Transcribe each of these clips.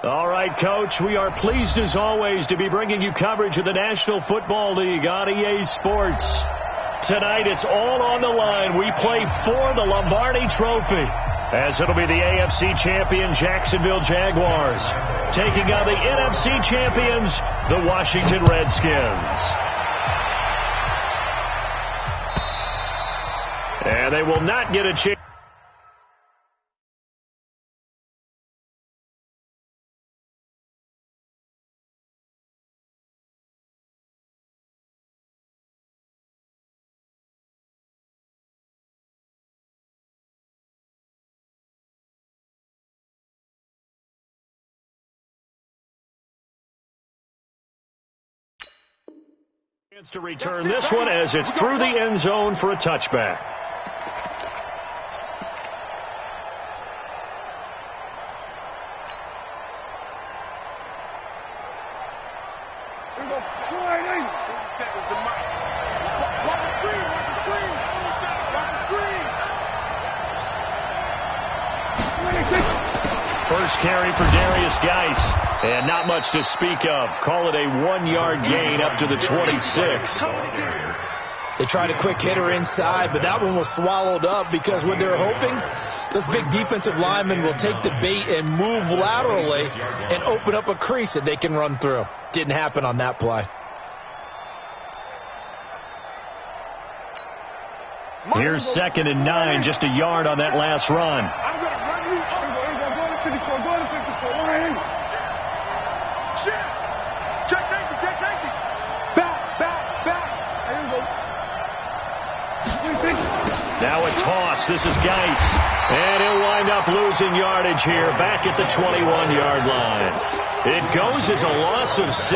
All right, Coach, we are pleased as always to be bringing you coverage of the National Football League on EA Sports. Tonight, it's all on the line. We play for the Lombardi Trophy, as it'll be the AFC champion Jacksonville Jaguars taking on the NFC champions, the Washington Redskins. And they will not get a chance. To return this one as it's through the end zone for a touchback. First carry for Darius Geis. And not much to speak of. Call it a 1-yard gain up to the 26. They tried a quick hitter inside, but that one was swallowed up because what they're hoping, this big defensive lineman will take the bait and move laterally and open up a crease that they can run through. Didn't happen on that play. Here's 2nd and 9, just a yard on that last run. Now a toss. This is Geis. And he'll wind up losing yardage here back at the 21-yard line. It goes as a loss of 6.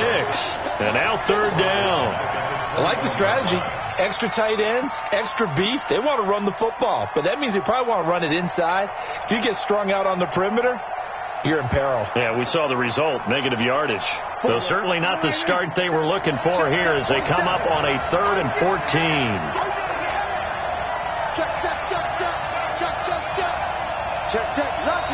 And now 3rd down. I like the strategy. Extra tight ends, extra beef. They want to run the football. But that means they probably want to run it inside. If you get strung out on the perimeter, you're in peril. Yeah, we saw the result, negative yardage. So certainly not the start they were looking for here as they come up on a 3rd and 14. Check. Rocky.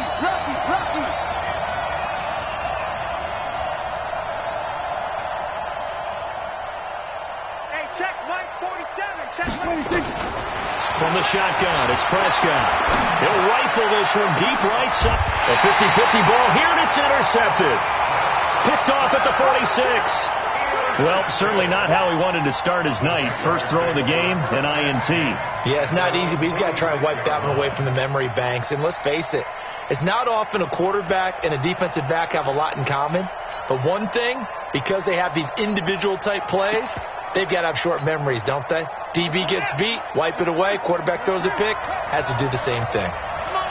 Hey, check Mike 47. Check Mike 46. From the shotgun, it's Prescott. He'll rifle this one deep right side. A 50-50 ball here, and it's intercepted. Picked off at the 46. Well, certainly not how he wanted to start his night. First throw of the game, an INT. Yeah, it's not easy, but he's got to try and wipe that one away from the memory banks. And let's face it, it's not often a quarterback and a defensive back have a lot in common. But one thing, because they have these individual type plays, they've got to have short memories, don't they? DB gets beat, wipe it away, quarterback throws a pick, has to do the same thing.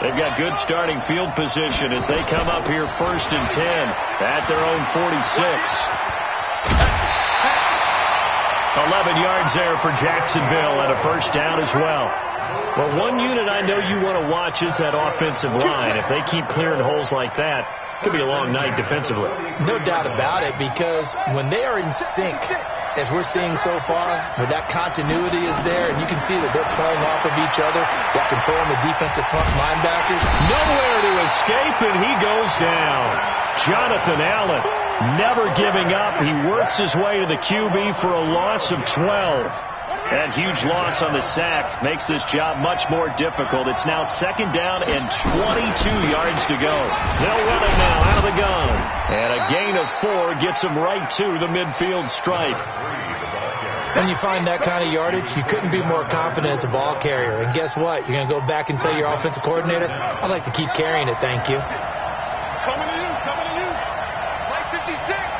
They've got good starting field position as they come up here 1st and 10 at their own 46. 11 yards there for Jacksonville and a 1st down as well. Well, one unit I know you want to watch is that offensive line. If they keep clearing holes like that, it could be a long night defensively. No doubt about it, because when they are in sync, as we're seeing so far, where that continuity is there, and you can see that they're playing off of each other while controlling the defensive front linebackers. Nowhere to escape, and he goes down. Jonathan Allen, never giving up. He works his way to the QB for a loss of 12. That huge loss on the sack makes this job much more difficult. It's now 2nd down and 22 yards to go. They'll run it now out of the gun. And a gain of 4 gets them right to the midfield stripe. When you find that kind of yardage, you couldn't be more confident as a ball carrier. And guess what? You're going to go back and tell your offensive coordinator, I'd like to keep carrying it, thank you. Coming to you. Mike 56.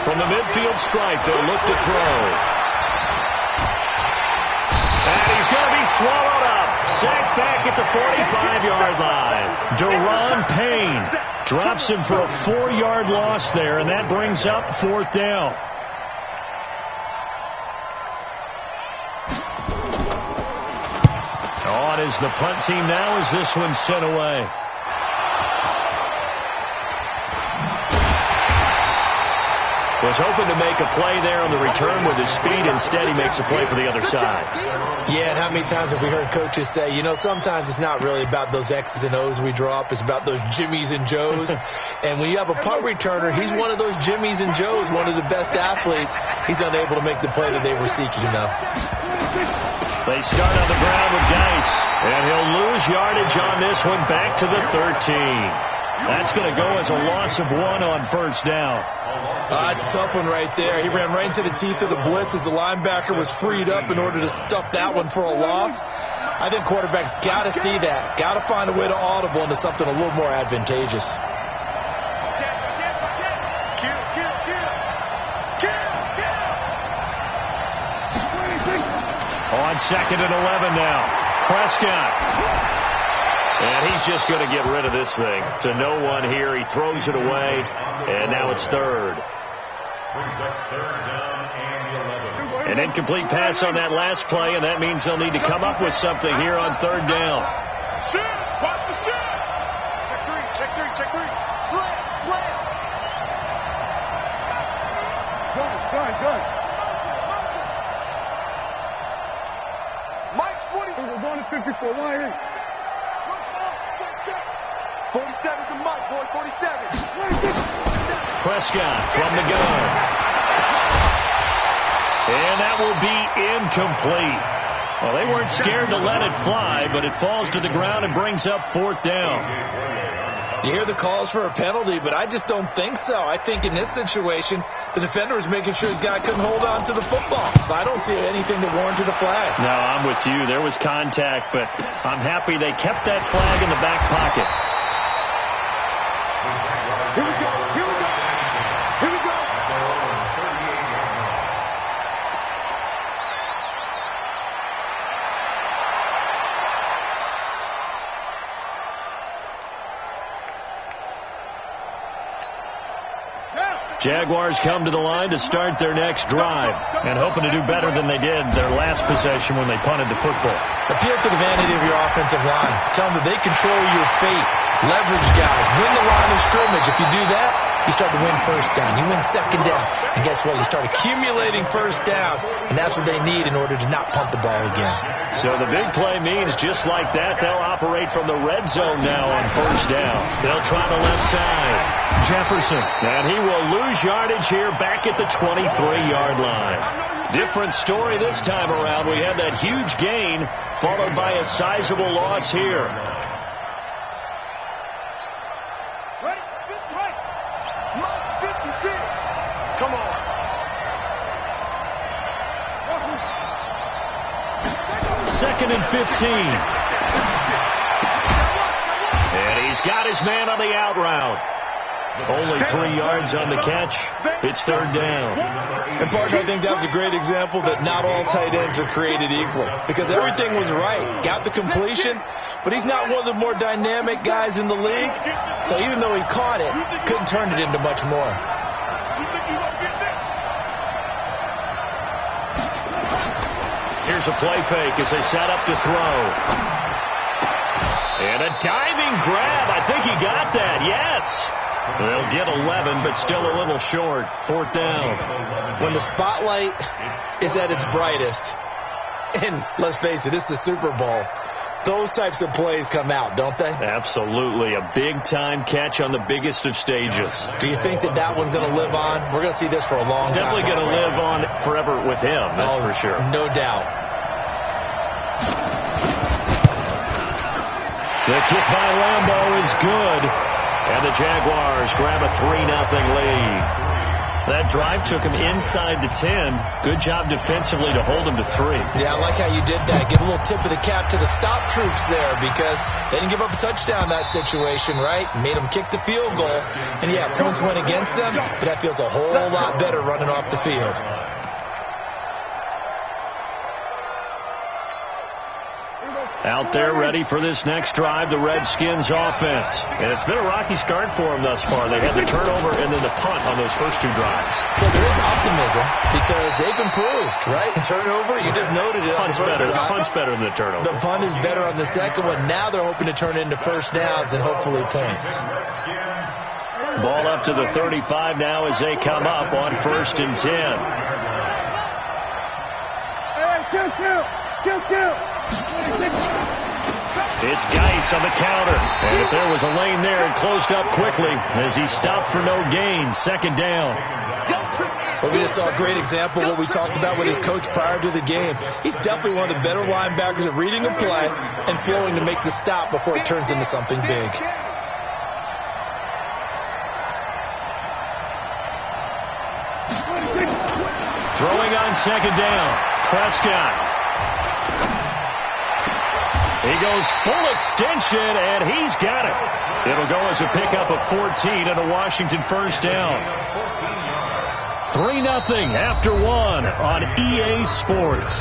From the midfield stripe, they'll look to throw. And he's going to be swallowed up. Sacked back at the 45-yard line. Deron Payne drops him for a 4-yard loss there, and that brings up 4th down. On is the punt team now as this one's sent away. The was hoping to make a play there on the return with his speed. Instead, he makes a play for the other side. Yeah, and how many times have we heard coaches say, you know, sometimes it's not really about those X's and O's we draw up. It's about those Jimmies and Joes. And when you have a punt returner, he's one of those Jimmies and Joes, one of the best athletes. He's unable to make the play that they were seeking, though. They start on the ground with Geis, and he'll lose yardage on this one back to the 13. That's going to go as a loss of 1 on first down. It's a tough one right there. He ran right into the teeth of the blitz as the linebacker was freed up in order to stuff that one for a loss. I think quarterbacks got to see that. Got to find a way to audible into something a little more advantageous. On 2nd and 11 now. Prescott. And he's just going to get rid of this thing. To no one here. He throws it away. And now it's 3rd. An incomplete pass on that last play, and that means they'll need to come up with something here on 3rd down. Shoot! Watch the shoot! Check 3, check 3. Slant! Good. Mike's 40. We're going to 54. Why here? Check. 47's the Mike, boy. 47. Prescott from the gun. And that will be incomplete. Well, they weren't scared to let it fly, but it falls to the ground and brings up 4th down. You hear the calls for a penalty, but I just don't think so. I think in this situation, the defender was making sure his guy couldn't hold on to the football. So I don't see anything that warranted a flag. No, I'm with you. There was contact, but I'm happy they kept that flag in the back pocket. Here we go. 'Jaguars come to the line to start their next drive and hoping to do better than they did their last possession when they punted the football. Appeal to the vanity of your offensive line. Tell them that they control your fate. Leverage guys. Win the line of scrimmage. If you do that, you start to win first down. You win second down. And guess what? You start accumulating first downs, and that's what they need in order to not punt the ball again. So the big play means just like that, they'll operate from the red zone now on first down. They'll try the left side. Jefferson. And he will lose yardage here back at the 23-yard line. Different story this time around. We had that huge gain followed by a sizable loss here. Ready? Mike 56. Come on. 2nd and 15. And he's got his man on the out route. Only 3 yards on the catch. It's 3rd down. And, partner, I think that was a great example that not all tight ends are created equal. Because everything was right. Got the completion, but he's not one of the more dynamic guys in the league. So even though he caught it, couldn't turn it into much more. Here's a play fake as they set up to throw. And a diving grab. I think he got that. Yes. They'll get 11, but still a little short. 4th down. When the spotlight is at its brightest, and let's face it, it's the Super Bowl, those types of plays come out, don't they? Absolutely. A big-time catch on the biggest of stages. Do you think that that one's going to live on? We're going to see this for a long time. Definitely going to live on forever with him, that's for sure. No doubt. The kick by Lambeau is good. And the Jaguars grab a 3-0 lead. That drive took him inside the 10. Good job defensively to hold him to 3. Yeah, I like how you did that. Give a little tip of the cap to the stop troops there because they didn't give up a touchdown in that situation, right? Made them kick the field goal. And, yeah, points went against them, but that feels a whole lot better running off the field. Out there ready for this next drive, the Redskins offense. And it's been a rocky start for them thus far. They had the turnover and then the punt on those first 2 drives. So there is optimism because they've improved, right? Turnover, you just noted it. Punt's better. The punt's better than the turnover. The punt is better on the second one. Now they're hoping to turn it into first downs and hopefully points. Ball up to the 35 now as they come up on 1st and 10. It's Geis on the counter. And if there was a lane there, it closed up quickly as he stopped for no gain. 2nd down. Well, we just saw a great example of what we talked about with his coach prior to the game. He's definitely one of the better linebackers at reading a play and flowing to make the stop before it turns into something big. Throwing on 2nd down. Prescott. He goes full extension, and he's got it. It'll go as a pickup of 14 and a Washington 1st down. 3-0 after 1 on EA Sports.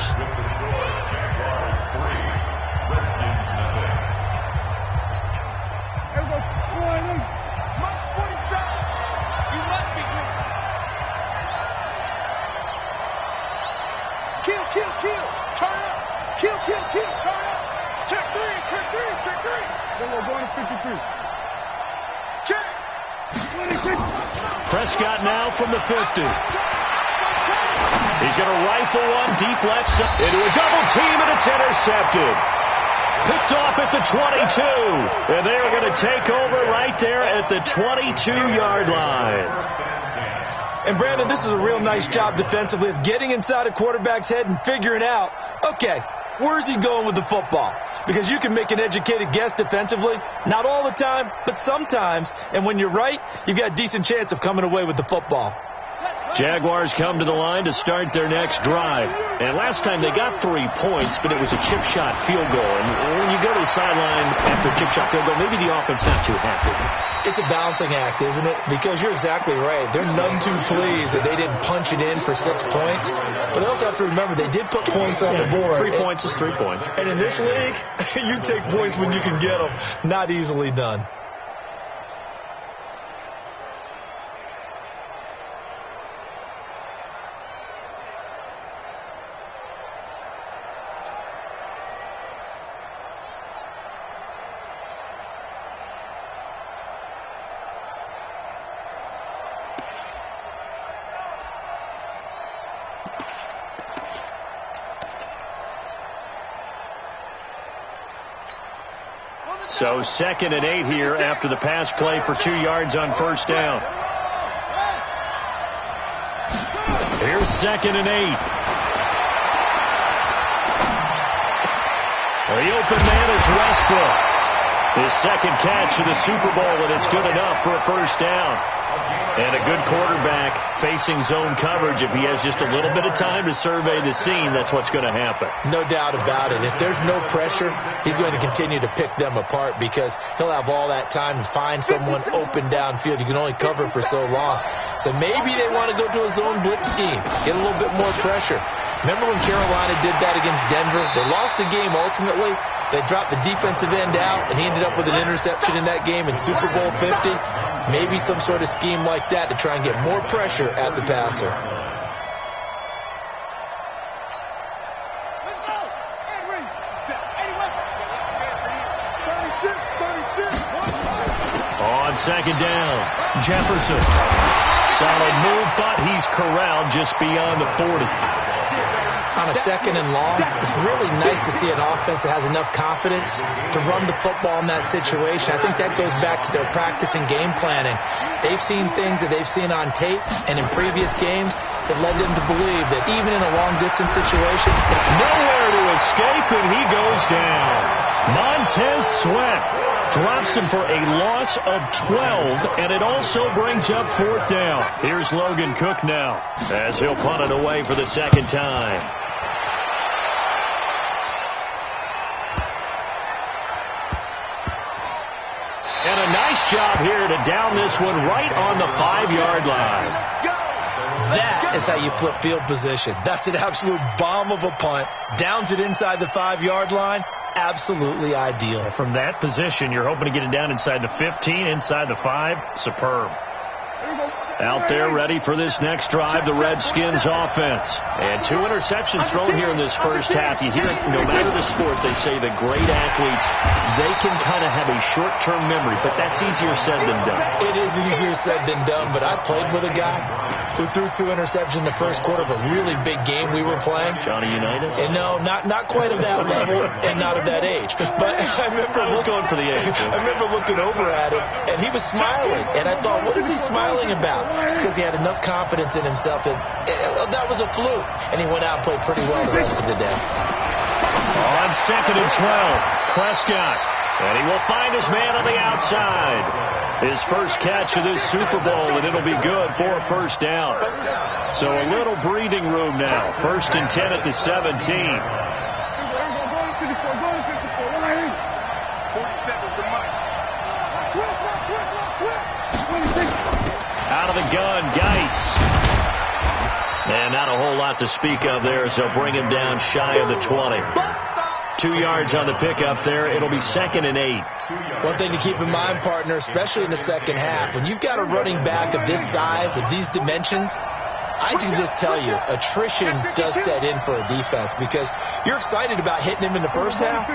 Kill. Turn up. Kill. Turn up. Check three. Then we're going to 53. Check. Prescott now from the 50. He's going to rifle one deep left side into a double team, and it's intercepted. Picked off at the 22. And they are going to take over right there at the 22-yard line. And, Brandon, this is a real nice job defensively of getting inside a quarterback's head and figuring out, okay, where's he going with the football? Because you can make an educated guess defensively, not all the time, but sometimes. And when you're right, you've got a decent chance of coming away with the football. Jaguars come to the line to start their next drive. And last time they got 3 points, but it was a chip shot field goal. And when you go to the sideline after a chip shot field goal, maybe the offense not too happy. It's a balancing act, isn't it? Because you're exactly right. They're none too pleased that they didn't punch it in for 6 points. But they also have to remember they did put points on the board. 3 points is 3 points. And in this league, you take points when you can get them. Not easily done. So 2nd and 8 here after the pass play for 2 yards on 1st down. Here's 2nd and 8. The open man is Westbrook. His 2nd catch of the Super Bowl, and it's good enough for a 1st down. And a good quarterback facing zone coverage. If he has just a little bit of time to survey the scene, that's what's going to happen. No doubt about it. If there's no pressure, he's going to continue to pick them apart because he'll have all that time to find someone open downfield. You can only cover for so long. So maybe they want to go to a zone blitz scheme, get a little bit more pressure. Remember when Carolina did that against Denver? They lost the game ultimately. They dropped the defensive end out, and he ended up with an interception in that game in Super Bowl 50. Maybe some sort of scheme like that to try and get more pressure at the passer. Let's go. Hey, Ray. 36. On 2nd down, Jefferson. Solid move, but he's corralled just beyond the 40. On a 2nd and long, it's really nice to see an offense that has enough confidence to run the football in that situation. I think that goes back to their practice and game planning. They've seen things that they've seen on tape and in previous games that led them to believe that even in a long-distance situation, nowhere to escape, and he goes down. Montez Sweat drops him for a loss of 12, and it also brings up 4th down. Here's Logan Cook now as he'll punt it away for the 2nd time. And a nice job here to down this one right on the 5-yard line. That is how you flip field position. That's an absolute bomb of a punt. Downs it inside the 5-yard line. Absolutely ideal. From that position, you're hoping to get it down inside the 15, inside the 5. Superb. Here we go. Out there ready for this next drive, the Redskins offense. And 2 interceptions thrown here in this first half. You hear it, no matter the sport, they say the great athletes, they can kind of have a short-term memory, but that's easier said than done. It is easier said than done, but I played with a guy who threw 2 interceptions in the first quarter of a really big game we were playing. Johnny Unitas? And no, not quite of that level and not of that age. But I remember going for the age. I remember looking over at him, and he was smiling. And I thought, what is he smiling about? It's because he had enough confidence in himself that was a fluke. And he went out and played pretty well the rest of the day. On 2nd and 12, Prescott. And he will find his man on the outside. His first catch of this Super Bowl, and it'll be good for a first down. So a little breathing room now. 1st and 10 at the 17. Out of the gun, Geis. And not a whole lot to speak of there as they'll bring him down shy of the 20. 2 yards on the pickup there. It'll be 2nd and 8. One thing to keep in mind, partner, especially in the second half, when you've got a running back of this size, of these dimensions, I can just tell you, attrition does set in for a defense because you're excited about hitting him in the first half.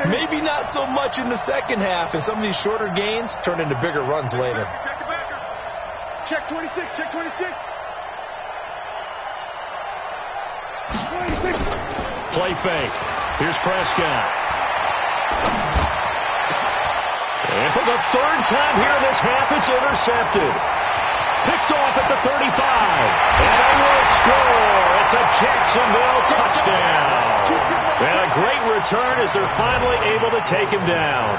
Maybe not so much in the second half, and some of these shorter gains turn into bigger runs later. Check 26, check 26. Play fake. Here's Prescott. And for the 3rd time here in this half, it's intercepted. Picked off at the 35. And they will score. It's a Jacksonville touchdown. And a great return as they're finally able to take him down.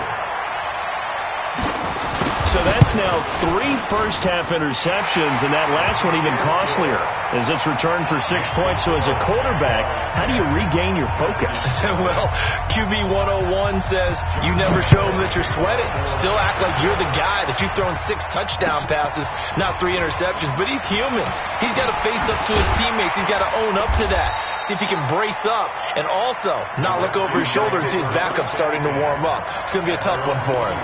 So that's now 3 first-half interceptions, and that last one even costlier as it's returned for 6 points. So as a quarterback, how do you regain your focus? Well, QB 101 says you never show them that you're sweating. Still act like you're the guy, that you've thrown 6 touchdown passes, not 3 interceptions. But he's human. He's got to face up to his teammates. He's got to own up to that. See if he can brace up and also not look over his shoulder and see his backup starting to warm up. It's going to be a tough one for him.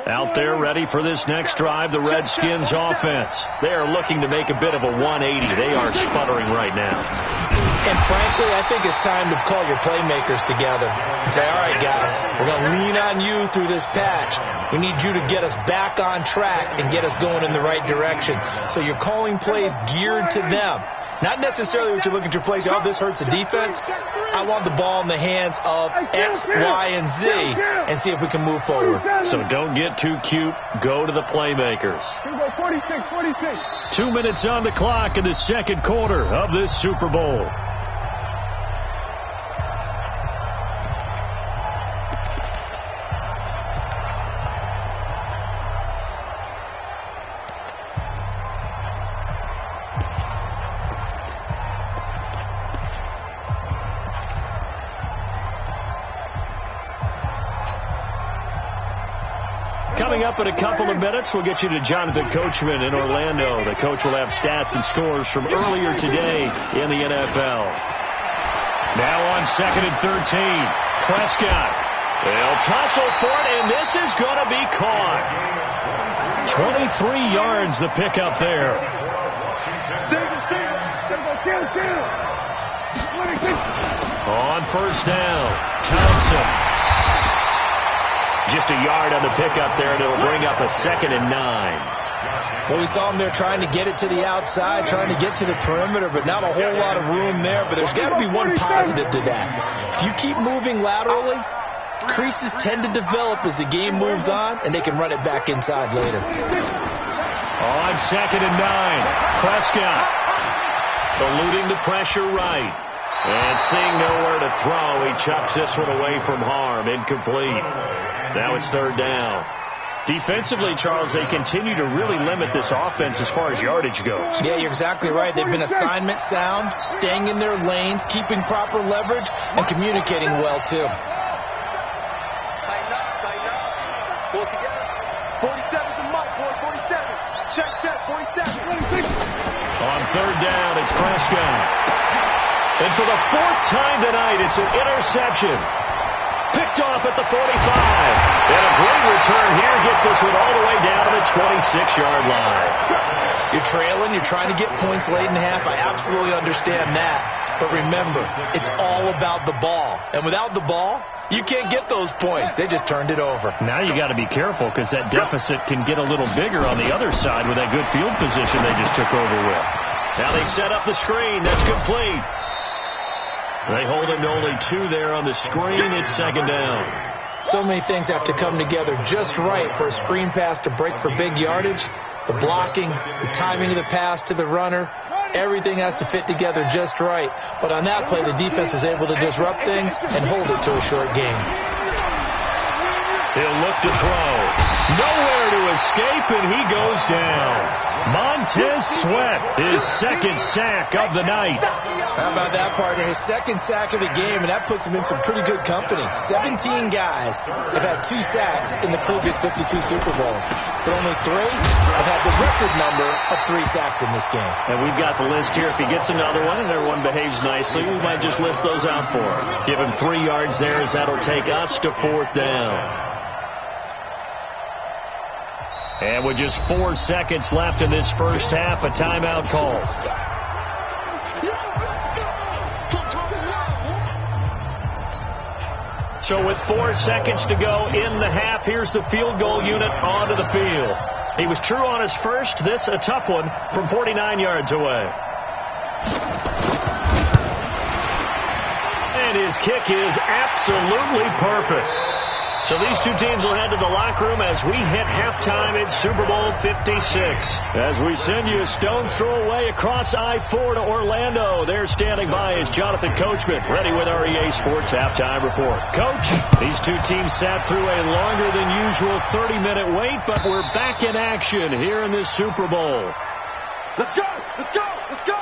Out there ready for this next drive, the Redskins offense. They are looking to make a bit of a 180. They are sputtering right now. And frankly, I think it's time to call your playmakers together and say, all right, guys, we're going to lean on you through this patch. We need you to get us back on track and get us going in the right direction. So you're calling plays geared to them. Not necessarily what you look at your plays, oh, this hurts the defense. I want the ball in the hands of X, Y, and Z and see if we can move forward. So don't get too cute. Go to the playmakers. 46. 2 minutes on the clock in the second quarter of this Super Bowl. Coming up in a couple of minutes, we'll get you to Jonathan Coachman in Orlando. The coach will have stats and scores from earlier today in the NFL. Now on 2nd and 13, Prescott. They'll tussle for it, and this is going to be caught. 23 yards the pickup there. On 1st down, Thompson. Just a yard on the pickup there, and it'll bring up a 2nd and 9. Well, we saw him there trying to get it to the outside, trying to get to the perimeter, but not a whole lot of room there. But there's got to be one positive to that. If you keep moving laterally, creases tend to develop as the game moves on, and they can run it back inside later. On 2nd and 9, Prescott eluding the pressure right. And seeing nowhere to throw, he chucks this one away from harm. Incomplete. Now it's 3rd down. Defensively, Charles, they continue to really limit this offense as far as yardage goes. Yeah, you're exactly right. They've been assignment sound, staying in their lanes, keeping proper leverage, and communicating well, too. Tighten up. Pull it together. 47's the mark, boy. 47. Check, 47. On third down, it's Prescott. And for the fourth time tonight, it's an interception. Picked off at the 45. And a great return here gets this one all the way down to the 26-yard line. You're trailing. You're trying to get points late in the half. I absolutely understand that. But remember, it's all about the ball. And without the ball, you can't get those points. They just turned it over. Now you got to be careful because that deficit can get a little bigger on the other side with that good field position they just took over with. Now they set up the screen. That's complete. They hold him to only 2 there on the screen. It's second down. So many things have to come together just right for a screen pass to break for big yardage. The blocking, the timing of the pass to the runner, everything has to fit together just right. But on that play, the defense was able to disrupt things and hold it to a short game. He'll look to throw. Nowhere to escape, and he goes down. Montez Sweat, his second sack of the night. How about that, partner? His second sack of the game, and that puts him in some pretty good company. 17 guys have had 2 sacks in the previous 52 Super Bowls, but only 3 have had the record number of 3 sacks in this game. And we've got the list here. If he gets another one and everyone behaves nicely, we might just list those out for him. Give him 3 yards there as that'll take us to fourth down. And with just 4 seconds left in this first half, a timeout call. So with 4 seconds to go in the half, here's the field goal unit onto the field. He was true on his first. This a tough one from 49 yards away. And his kick is absolutely perfect. So these two teams will head to the locker room as we hit halftime in Super Bowl 56. As we send you a stone's throw away across I-4 to Orlando. There standing by is Jonathan Coachman, ready with our EA Sports Halftime Report. Coach, these two teams sat through a longer than usual 30-minute wait, but we're back in action here in this Super Bowl. Let's go! Let's go! Let's go!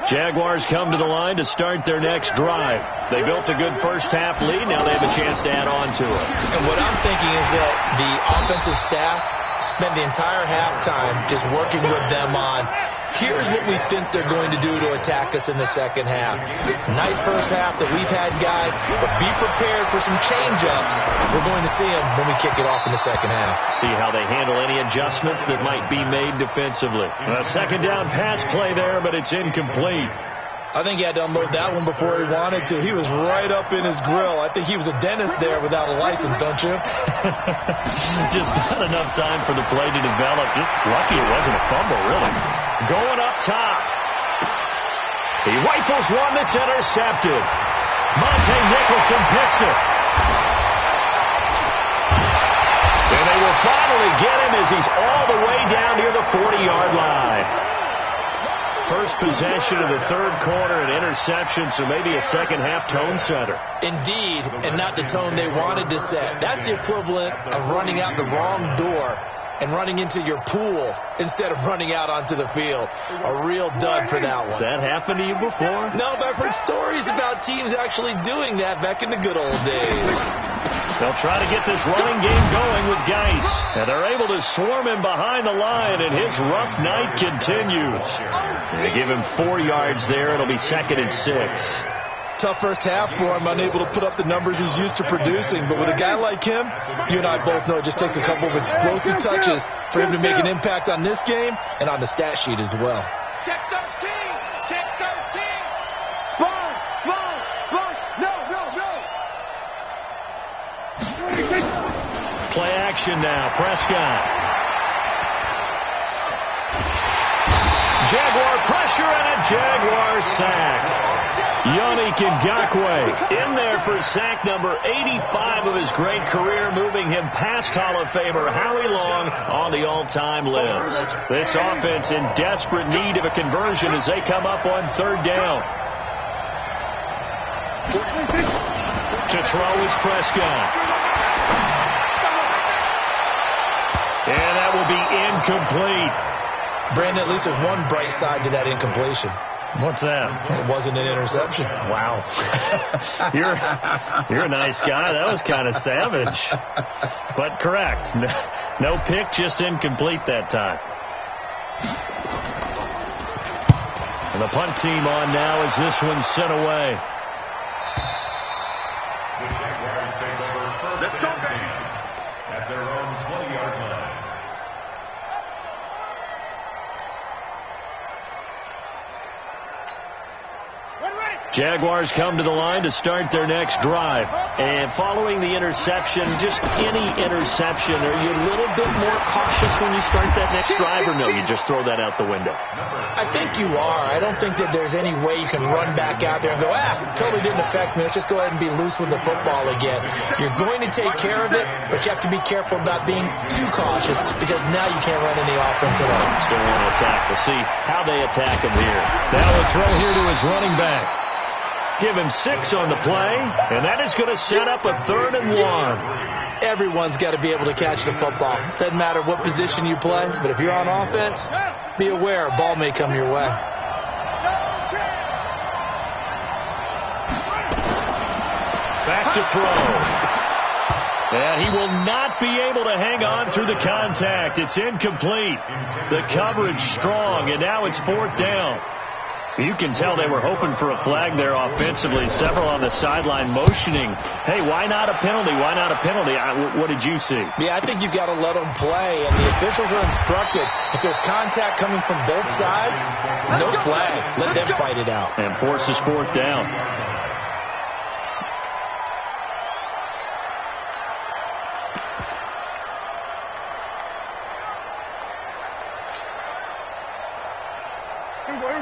Jaguars come to the line to start their next drive. They built a good first-half lead. Now they have a chance to add on to it. And what I'm thinking is that the offensive staff spent the entire halftime just working with them on, here's what we think they're going to do to attack us in the second half. Nice first half that we've had, guys, but be prepared for some change-ups. We're going to see them when we kick it off in the second half. See how they handle any adjustments that might be made defensively. A second down pass play there, but it's incomplete. I think he had to unload that one before he wanted to. He was right up in his grill. I think he was a dentist there without a license, don't you? Just not enough time for the play to develop. Just lucky it wasn't a fumble, really. Going up top. He rifles one that's intercepted. Monte Nicholson picks it. And they will finally get him as he's all the way down near the 40-yard line. First possession of the third quarter, an interception, so maybe a second-half tone setter. Indeed, and not the tone they wanted to set. That's the equivalent of running out the wrong door and running into your pool instead of running out onto the field. A real dud for that one. Has that happened to you before? No, but I've heard stories about teams actually doing that back in the good old days. They'll try to get this running game going with Geis. And they're able to swarm him behind the line, and his rough night continues. They give him 4 yards there. It'll be second and 6. Tough first half for him, unable to put up the numbers he's used to producing. But with a guy like him, you and I both know it just takes a couple of explosive touches for him to make an impact on this game and on the stat sheet as well. Check 13! Check 13! Spawns! Spawns! Spawns! No, no, no! Play action now. Prescott. Jaguar pressure and a Jaguar sack. Yannick Ngakoue in there for sack number 85 of his great career, moving him past Hall of Famer Howie Long on the all-time list. This offense in desperate need of a conversion as they come up on third down. To throw is Prescott. And that will be incomplete. Brandon, at least there's one bright side to that incompletion. What's that? It wasn't an interception. Wow. You're a nice guy. That was kind of savage. But correct. No pick, just incomplete that time. And the punt team on now as this one's sent away. Let's go, baby. At their own 20-yard line. Jaguars come to the line to start their next drive. And following the interception, just any interception, are you a little bit more cautious when you start that next drive, or no, you just throw that out the window? I think you are. I don't think that there's any way you can run back out there and go, totally didn't affect me. Let's just go ahead and be loose with the football again. You're going to take care of it, but you have to be careful about being too cautious because now you can't run any offense at all. Still want to attack. We'll see how they attack him here. Now a throw here to his running back. Give him 6 on the play, and that is going to set up a 3rd and 1. Everyone's got to be able to catch the football. Doesn't matter what position you play, but if you're on offense, be aware a ball may come your way. Back to throw. And he will not be able to hang on through the contact. It's incomplete. The coverage strong, and now it's 4th down. You can tell they were hoping for a flag there offensively. Several on the sideline motioning, hey, why not a penalty? Why not a penalty? What did you see? Yeah, I think you've got to let them play, and the officials are instructed. If there's contact coming from both sides, no flag. Let them fight it out. And forces 4th down.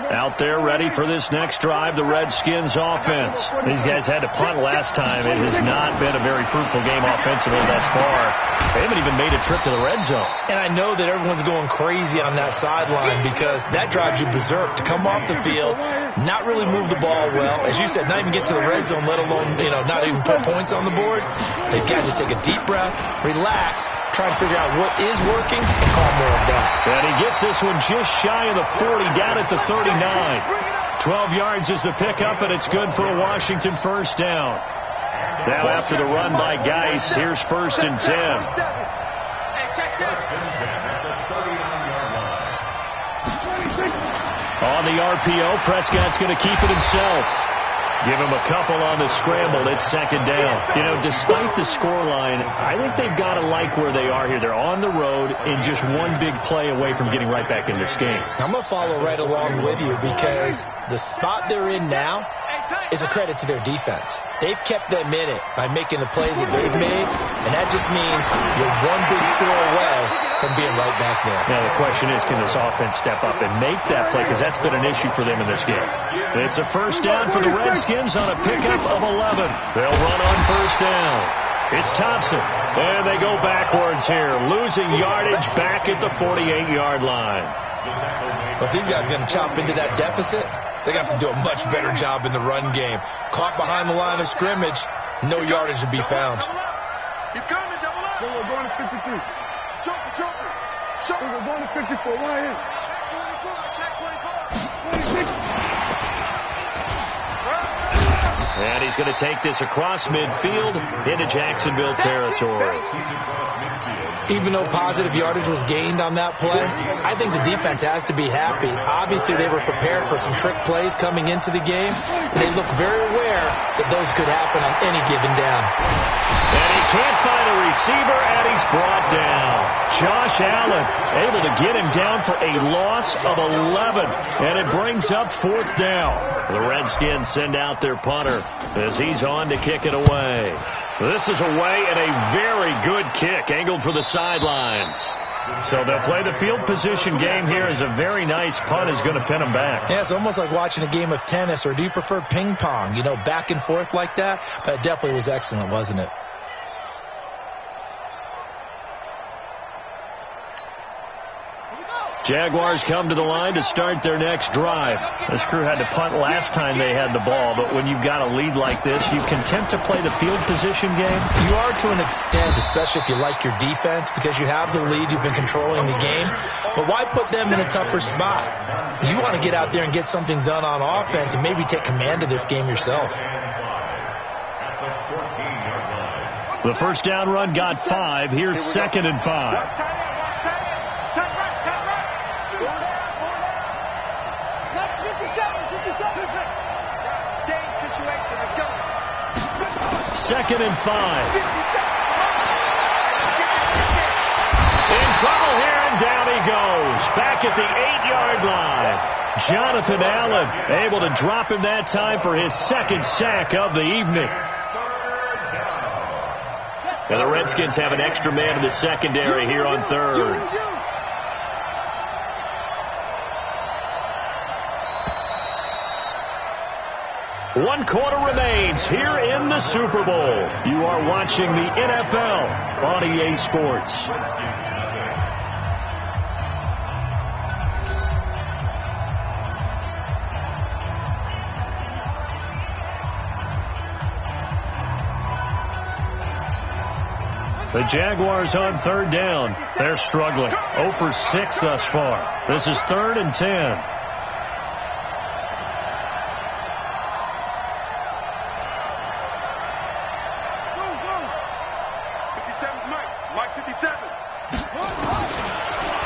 Out there ready for this next drive, the Redskins offense. These guys had to punt last time. It has not been a very fruitful game offensively thus far. They haven't even made a trip to the red zone. And I know that everyone's going crazy on that sideline because that drives you berserk to come off the field, not really move the ball well. As you said, not even get to the red zone, let alone, not even put points on the board. They've got to just take a deep breath, relax, try to figure out what is working and call more of that. And he gets this one just shy of the 40, down at the 39. 12 yards is the pickup, and it's good for a Washington 1st down. Now after the run by Geis, here's 1st and 10. On the RPO, Prescott's going to keep it himself. Give him a couple on the scramble. It's 2nd down. Despite the scoreline, I think they've got to like where they are here. They're on the road and just one big play away from getting right back in this game. I'm going to follow right along with you because the spot they're in now is a credit to their defense. They've kept them in it by making the plays that they've made, and that just means you're one big score away from being right back there. Now the question is, can this offense step up and make that play? Because that's been an issue for them in this game. It's a 1st down for the Redskins on a pickup of 11. They'll run on 1st down. It's Thompson, and they go backwards here, losing yardage back at the 48-yard line. But these guys are going to chop into that deficit. They got to do a much better job in the run game. Caught behind the line of scrimmage, no yardage to be found. He's coming, double up. So we're going to 53. Choker. So we're going to 54. Why in? Check 24. 26. And he's going to take this across midfield into Jacksonville territory. Even though positive yardage was gained on that play, I think the defense has to be happy. Obviously, they were prepared for some trick plays coming into the game, and they look very aware that those could happen on any given down. And he can't find a receiver, and he's brought down. Josh Allen able to get him down for a loss of 11, and it brings up 4th down. The Redskins send out their punter as he's on to kick it away. This is away and a very good kick, angled for the sidelines. So they'll play the field position game here as a very nice punt is going to pin them back. Yeah, it's almost like watching a game of tennis, or do you prefer ping pong? You know, back and forth like that? But it definitely was excellent, wasn't it? Jaguars come to the line to start their next drive. This crew had to punt last time they had the ball, but when you've got a lead like this, you content to play the field position game? You are to an extent, especially if you like your defense, because you have the lead, you've been controlling the game. But why put them in a tougher spot? You want to get out there and get something done on offense and maybe take command of this game yourself. The first down run got 5. Here's 2nd and 5. Second and 5. In trouble here, and down he goes. Back at the 8-yard line. Jonathan Allen able to drop him that time for his 2nd sack of the evening. And the Redskins have an extra man in the secondary here on 3rd. One quarter remains here in the Super Bowl. You are watching the NFL on EA Sports. The Jaguars on 3rd down. They're struggling. 0 for 6 thus far. This is 3rd and 10.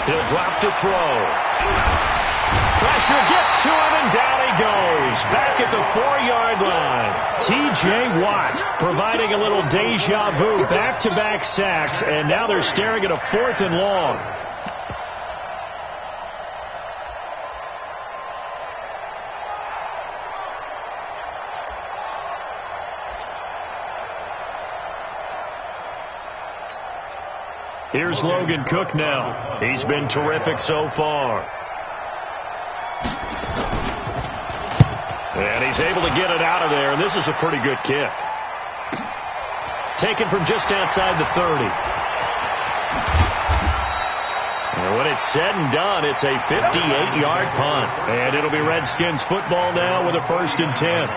He'll drop to throw. Pressure gets to him, and down he goes. Back at the 4-yard line. T.J. Watt providing a little deja vu. Back-to-back sacks, and now they're staring at a 4th and long. Here's Logan Cook now. He's been terrific so far. And he's able to get it out of there, and this is a pretty good kick. Taken from just outside the 30. And when it's said and done, it's a 58-yard punt. And it'll be Redskins football now with a 1st and 10.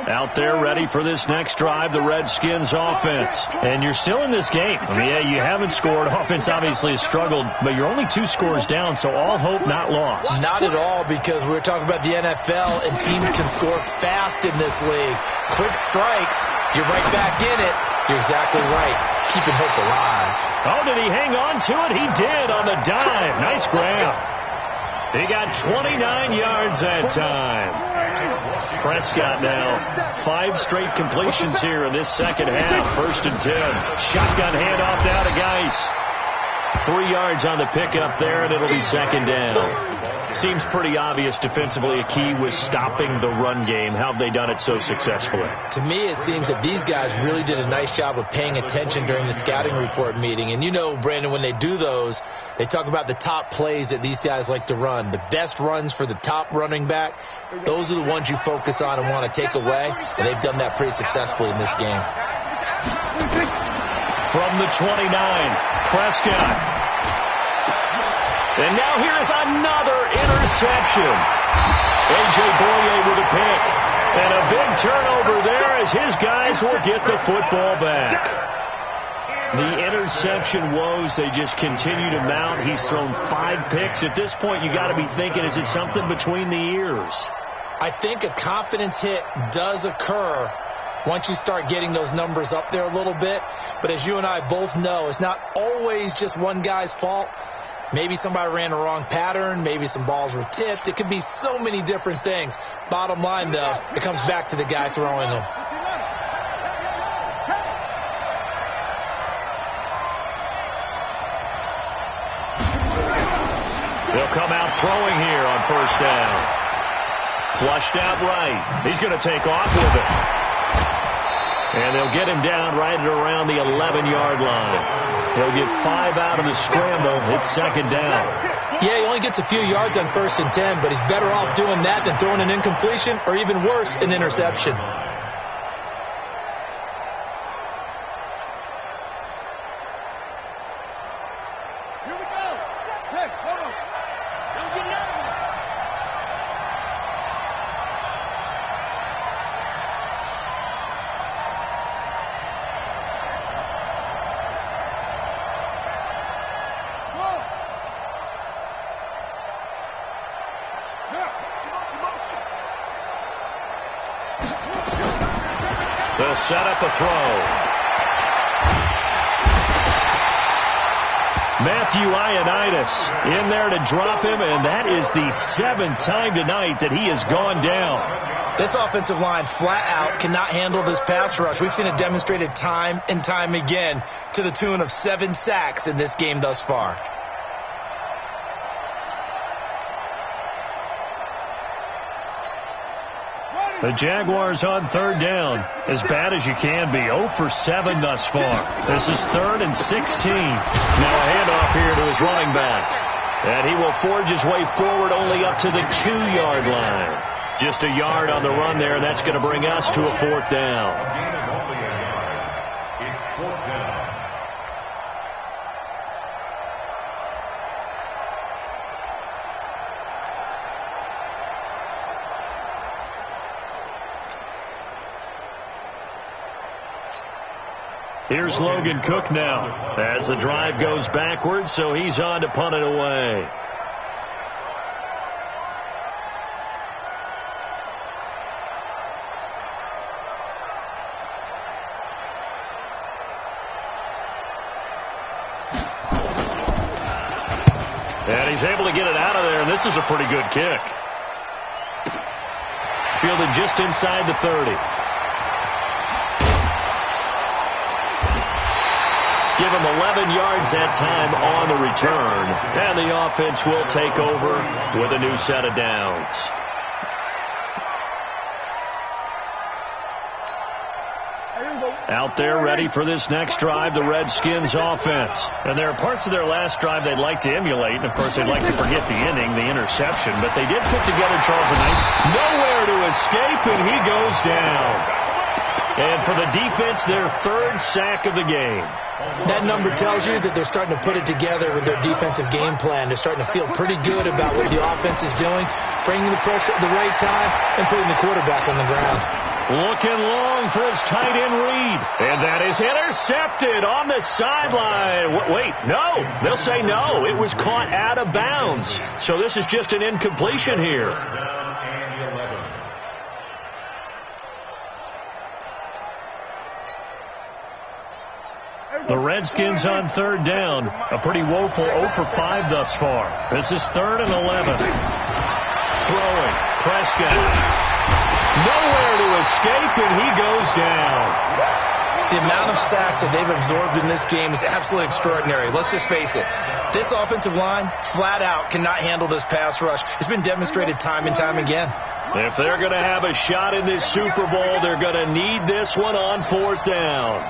Out there ready for this next drive, the Redskins offense. And you're still in this game. I mean, yeah, you haven't scored. Offense obviously has struggled, but you're only 2 scores down, so all hope not lost. Not at all, because we were talking about the NFL, and teams can score fast in this league. Quick strikes, you're right back in it. You're exactly right. Keeping hope alive. Oh, did he hang on to it? He did on the dive. Nice grab. He got 29 yards that time. Prescott now 5 straight completions here in this second half. 1st and 10. Shotgun handoff now to Geis. 3 yards on the pickup there, and it'll be 2nd down. Seems pretty obvious defensively a key was stopping the run game. How have they done it so successfully? To me, it seems that these guys really did a nice job of paying attention during the scouting report meeting. And you know, Brandon, when they do those, they talk about the top plays that these guys like to run. The best runs for the top running back, those are the ones you focus on and want to take away. And they've done that pretty successfully in this game. From the 29, Prescott. And now here's another interception. A.J. Boye with a pick. And a big turnover there as his guys will get the football back. The interception woes, they just continue to mount. He's thrown 5 picks. At this point, you got to be thinking, is it something between the ears? I think a confidence hit does occur once you start getting those numbers up there a little bit. But as you and I both know, it's not always just one guy's fault. Maybe somebody ran the wrong pattern. Maybe some balls were tipped. It could be so many different things. Bottom line, though, it comes back to the guy throwing them. They'll come out throwing here on 1st down. Flushed out right. He's going to take off with it. And they'll get him down right at around the 11-yard line. He'll get 5 out of the scramble. It's second down. Yeah, he only gets a few yards on 1st and 10, but he's better off doing that than throwing an incompletion or even worse, an interception. Here we go. Hey, hold on. Don't get nervous. They'll set up a throw. Matthew Ioannidis in there to drop him, and that is the 7th time tonight that he has gone down. This offensive line flat out cannot handle this pass rush. We've seen it demonstrated time and time again to the tune of 7 sacks in this game thus far. The Jaguars on 3rd down. As bad as you can be. 0 for 7 thus far. This is 3rd and 16. Now a handoff here to his running back. And he will forge his way forward only up to the 2-yard line. Just a yard on the run there. That's going to bring us to a 4th down. It's 4th down. Here's Logan Cook now as the drive goes backwards, so he's on to punt it away. And he's able to get it out of there, and this is a pretty good kick. Fielded just inside the 30. Give him 11 yards that time on the return. And the offense will take over with a new set of downs. Out there ready for this next drive, the Redskins offense. And there are parts of their last drive they'd like to emulate. And, of course, they'd like to forget the inning, the interception. But they did put together Charles a nice nowhere to escape, and he goes down. And for the defense, their 3rd sack of the game. That number tells you that they're starting to put it together with their defensive game plan. They're starting to feel pretty good about what the offense is doing, bringing the pressure at the right time, and putting the quarterback on the ground. Looking long for his tight end read. And that is intercepted on the sideline. Wait, no. They'll say no. It was caught out of bounds. So this is just an incompletion here. The Redskins on 3rd down. A pretty woeful 0 for 5 thus far. This is 3rd and 11. Throwing. Prescott. Nowhere to escape, and he goes down. The amount of sacks that they've absorbed in this game is absolutely extraordinary. Let's just face it. This offensive line, flat out, cannot handle this pass rush. It's been demonstrated time and time again. If they're going to have a shot in this Super Bowl, they're going to need this one on 4th down.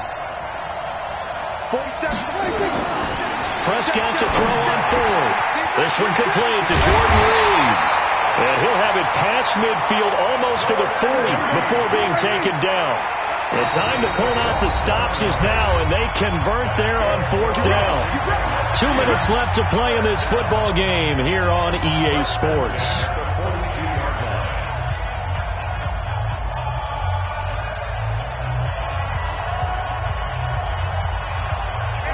Prescott to throw on 4th. This one complete to Jordan Reed. And he'll have it past midfield almost to the 40 before being taken down. The time to pull out the stops is now, and they convert there on 4th down. 2 minutes left to play in this football game here on EA Sports.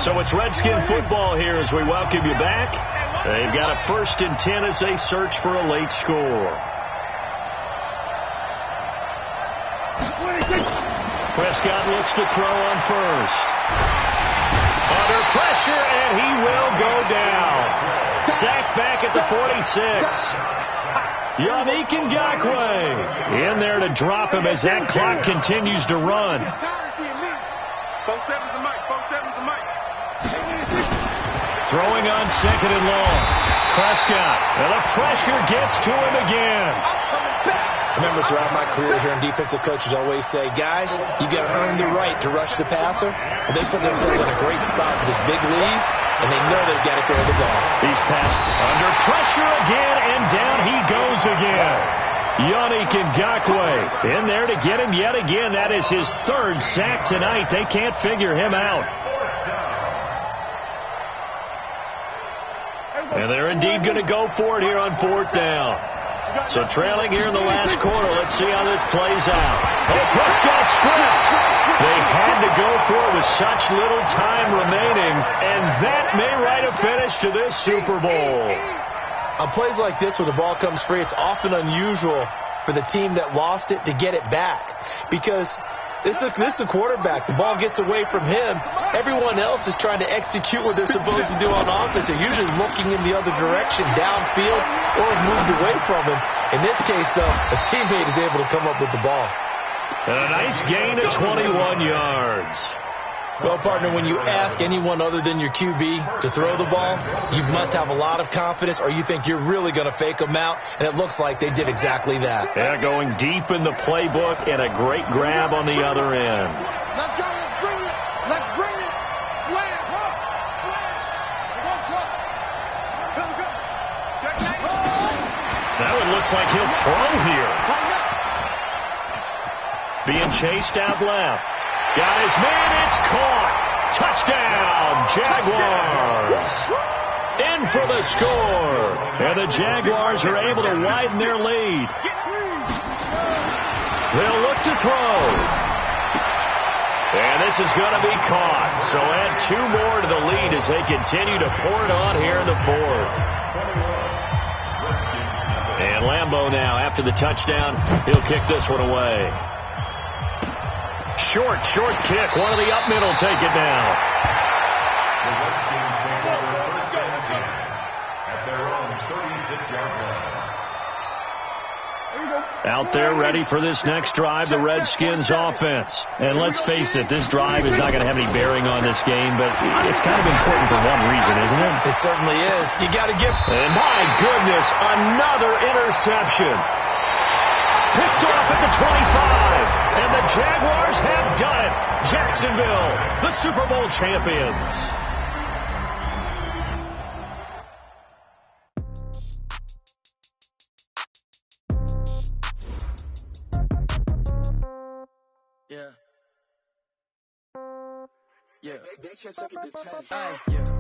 So it's Redskin football here as we welcome you back. They've got a 1st and 10 as they search for a late score. Prescott looks to throw on 1st. Under pressure, and he will go down. Sacked back at the 46. Yannick Ngakoue in there to drop him as that clock continues to run. Throwing on 2nd and long. Prescott, and the pressure gets to him again. I remember throughout my career here in defensive coaches always say, guys, you got to earn the right to rush the passer. And they put themselves in a great spot with this big lead, and they know they've got to throw the ball. He's passed under pressure again, and down he goes again. Yannick Ngakoue in there to get him yet again. That is his third sack tonight. They can't figure him out. And they're indeed going to go for it here on fourth down. So trailing here in the last quarter. Let's see how this plays out. Oh, Prescott stripped. They had to go for it with such little time remaining, and that may write a finish to this Super Bowl. On plays like this where the ball comes free, it's often unusual for the team that lost it to get it back, because this is a quarterback. The ball gets away from him. Everyone else is trying to execute what they're supposed to do on offense. They're usually looking in the other direction, downfield, or have moved away from him. In this case, though, a teammate is able to come up with the ball. And a nice gain of 21 yards. Well, partner, when you ask anyone other than your QB to throw the ball, you must have a lot of confidence, or you think you're really going to fake them out, and it looks like they did exactly that. Yeah, going deep in the playbook, and a great grab on the other end. Let's go. Let's bring it. Let's bring it. Slam. Slam. Here we go. Check that. Now it looks like he'll throw here. Being chased out left. Got his man, it's caught. Touchdown, Jaguars. In for the score. And the Jaguars are able to widen their lead. They'll look to throw. And this is going to be caught. So add two more to the lead as they continue to pour it on here in the fourth. And Lambeau now, after the touchdown, he'll kick this one away. Short kick. One of the up middle take it now. The Redskins take over first and 10 at their own 36-yard line. Out there ready for this next drive, the Redskins offense. And let's face it, this drive is not going to have any bearing on this game, but it's kind of important for one reason, isn't it? It certainly is. You got to give. And my goodness, another interception. Picked off at the 25. And the Jaguars have done it. Jacksonville, the Super Bowl champions. Yeah.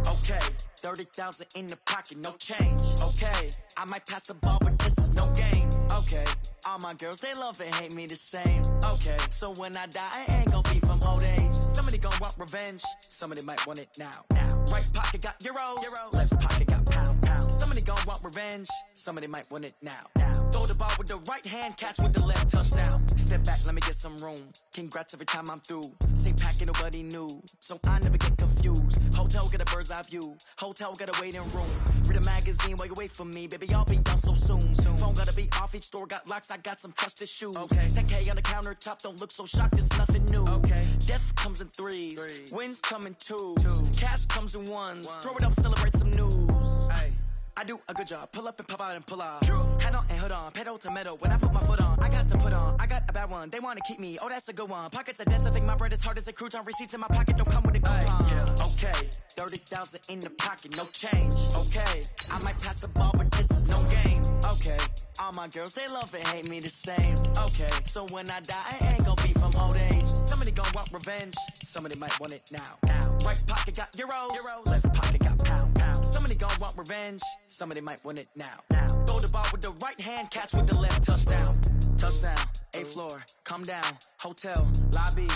Okay. 30,000 in the pocket, no change. Okay. I might pass the ball, but this is no game. Okay. All my girls, they love and hate me the same. Okay. So when I die, I ain't gonna be from old age. Somebody gonna want revenge. Somebody might want it now. Right pocket got euros. Left pocket got pound. Somebody gonna want revenge. Somebody might want it now. Throw the ball with the right hand, catch with the left, touchdown. Step back, let me get some room. Congrats every time I'm through. Say packing, nobody knew. So I never get confused. Hotel get a bird's eye view. Hotel get a waiting room. Read a magazine while you wait for me. Baby, I'll be done so soon. Phone gotta be off, each store got locks. I got some trusted shoes. Okay. 10K on the countertop, don't look so shocked, it's nothing new. Okay. Death comes in threes. Wins come in twos. Cash comes in ones. Throw it up, celebrate some news. Ay. I do a good job. Pull up and pop out and pull off. Head on and hood on. Pedal to metal. When I put my foot on, I got to put on. I got a bad one. They want to keep me. Oh, that's a good one. Pockets are dense. I think my bread is hard as a crouton. Receipts in my pocket don't come with a coupon. Okay. 30,000 in the pocket. No change. Okay. I might pass the ball, but this is no game. Okay. All my girls, they love and hate me the same. Okay. So when I die, I ain't gonna be from old age. Somebody gonna want revenge. Somebody might want it now. Right pocket got euros. Left pocket got pound. Somebody gonna want revenge. Somebody might win it now. Throw the ball with the right hand, catch with the left, touchdown. Touchdown, 8th floor, come down, hotel, lobby.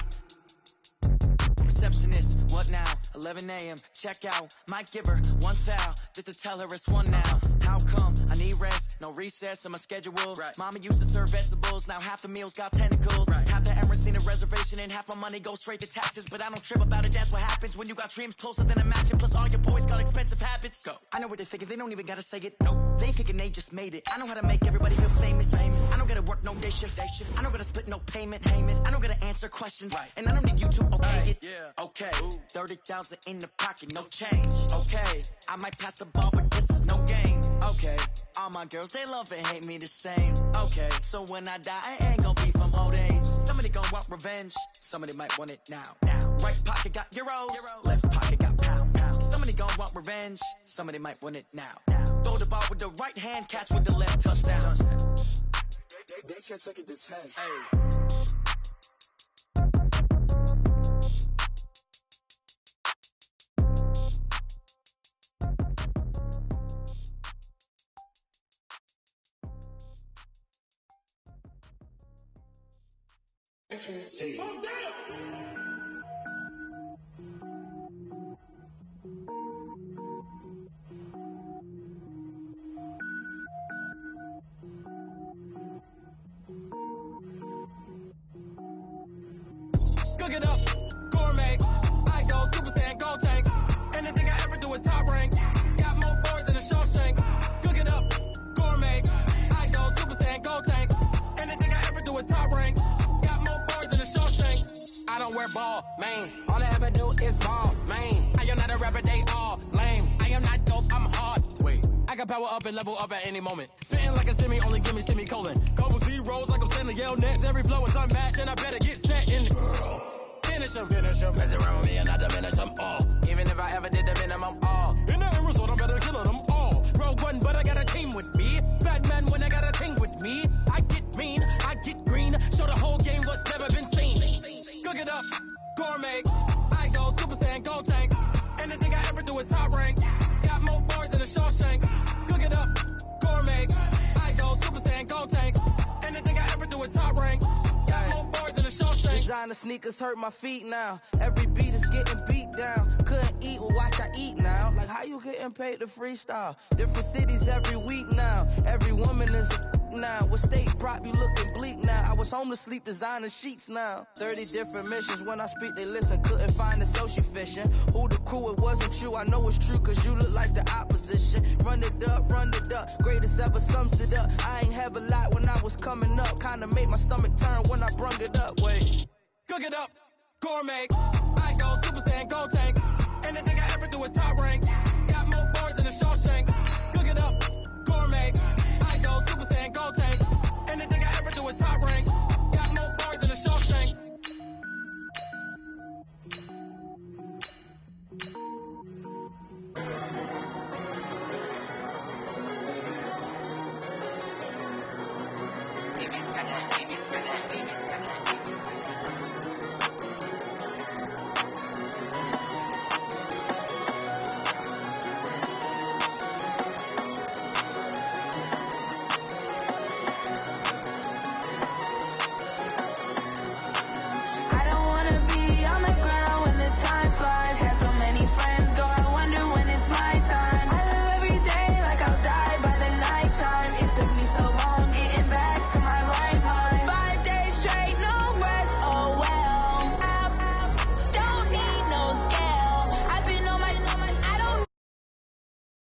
Receptionist, what now? 11 a.m., check out. Might give her one foul, just to tell her it's one now. How come? I need rest, no recess in my schedule. Right. Mama used to serve vegetables, now half the meals got tentacles. Right. Half the errands need a reservation, and half my money goes straight to taxes. But I don't trip about it, that's what happens when you got dreams closer than a match. And plus all your boys got expensive habits. Go. I know what they're thinking, they don't even gotta say it. Nope. They ain't thinking they just made it. I know how to make everybody feel famous. I don't gotta work no day shift. I don't gotta split no payment. I don't gotta answer questions. Right. And I don't need you to okay it. Yeah. Okay. 30,000 in the pocket, no change. Okay. I might pass the ball, but this is no game. Okay, all my girls, they love and hate me the same. Okay, so when I die, I ain't gonna be from old age. Somebody gonna want revenge, somebody might want it now. Right pocket got euros, left pocket got pound. Somebody gonna want revenge, somebody might want it now. Throw the ball with the right hand, catch with the left, touchdown. They can't take it to 10. Hey. Cook it up, gourmet. I go Super Saiyan Gold Tank. Anything I ever do is top rank. Got more boards than a Shawshank. Cook it up, gourmet. I go Super Saiyan Gold Tank. Anything I ever do is top rank. Got more boards than a Shawshank. I don't wear ball mains. All I ever do is ball main. I am not a rapper, they all lame. I am not dope, I'm hard. Wait, I can power up and level up at any moment. Spitting like a semi, only give me semicolon. Couple zeros like I'm sending yell nets. Every flow is unmatched and I better get set in. Finish them, mess around with me and I diminish them all. Even if I ever did the minimum all. In the end result, I'm better killing them all. Rogue one, but I got a team with me. Bad man when I got a team with me. I get mean, I get green. Show the whole game what's never been seen. Cook it up, gourmet. I go Super Saiyan Gold Tank. Anything I ever do is top rank. Got more boards than a Shawshank. Cook it up, gourmet. I go Super Saiyan Gold Tank. Anything I ever do is top rank. Got more boards than a Shawshank. Designer sneakers hurt my feet now. Every beat is getting beat down. Couldn't eat, well watch I eat now. Like how you getting paid to freestyle? Different cities every week now. Every woman is a now. What state prop you looking bleak now? I was home to sleep designer sheets now. 30 different missions. When I speak they listen. Couldn't find the social fishing. Who the crew, it wasn't you. I know it's true cause you look like the opposition. Run it up, greatest ever sums it up. I ain't have a lot when I was coming up. Kinda made my stomach turn when I brung it up. Wait. Cook it up, gourmet. I go Super Saiyan Gold Tank. Anything I ever do is top rank.